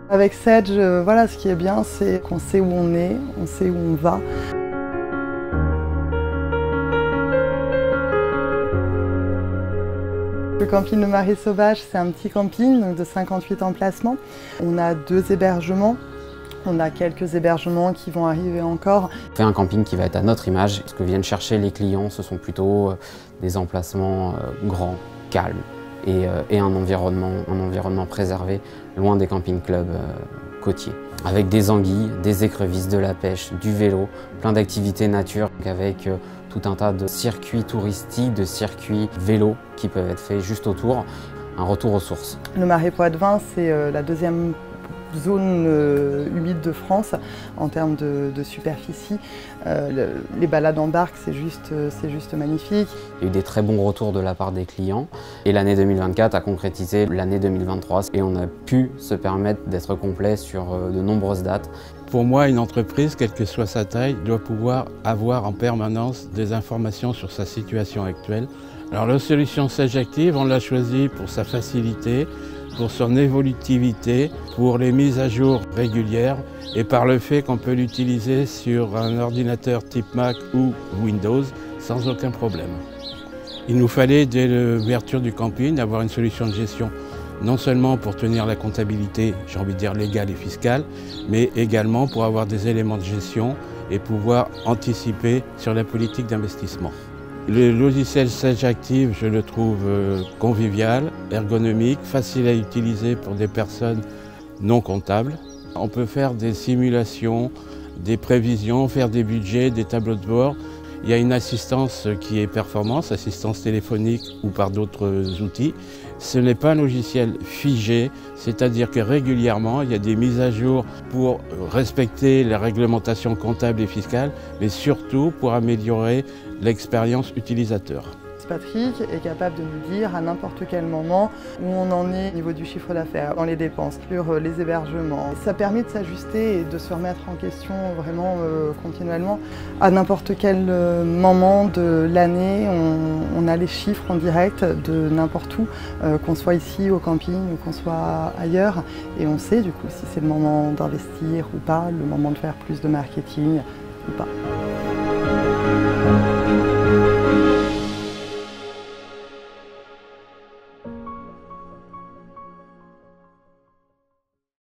Avec Sedge, voilà, ce qui est bien, c'est qu'on sait où on est, on sait où on va. Le camping Le Marais Sauvage, c'est un petit camping donc de 58 emplacements. On a 2 hébergements. On a quelques hébergements qui vont arriver encore. On fait un camping qui va être à notre image. Ce que viennent chercher les clients, ce sont plutôt des emplacements grands, calmes et un environnement préservé, loin des camping-clubs côtiers. Avec des anguilles, des écrevisses, de la pêche, du vélo, plein d'activités nature avec tout un tas de circuits touristiques, de circuits vélo qui peuvent être faits juste autour. Un retour aux sources. Le Marais Poitevin, c'est la 2e zone humide de France en termes de superficie. Les balades en barque, c'est juste magnifique. Il y a eu des très bons retours de la part des clients et l'année 2024 a concrétisé l'année 2023 et on a pu se permettre d'être complet sur de nombreuses dates. Pour moi, une entreprise, quelle que soit sa taille, doit pouvoir avoir en permanence des informations sur sa situation actuelle. Alors la solution Sedge Active, on l'a choisie pour sa facilité, pour son évolutivité, pour les mises à jour régulières et par le fait qu'on peut l'utiliser sur un ordinateur type Mac ou Windows sans aucun problème. Il nous fallait, dès l'ouverture du camping, avoir une solution de gestion non seulement pour tenir la comptabilité, j'ai envie de dire légale et fiscale, mais également pour avoir des éléments de gestion et pouvoir anticiper sur la politique d'investissement. Le logiciel Sedge Active, je le trouve convivial, ergonomique, facile à utiliser pour des personnes non comptables. On peut faire des simulations, des prévisions, faire des budgets, des tableaux de bord. Il y a une assistance qui est performance, assistance téléphonique ou par d'autres outils. Ce n'est pas un logiciel figé, c'est-à-dire que régulièrement, il y a des mises à jour pour respecter les réglementations comptables et fiscales, mais surtout pour améliorer l'expérience utilisateur. Patrick est capable de nous dire à n'importe quel moment où on en est au niveau du chiffre d'affaires, dans les dépenses, sur les hébergements. Ça permet de s'ajuster et de se remettre en question vraiment continuellement. À n'importe quel moment de l'année, on a les chiffres en direct de n'importe où, qu'on soit ici au camping ou qu'on soit ailleurs. Et on sait du coup si c'est le moment d'investir ou pas, le moment de faire plus de marketing ou pas.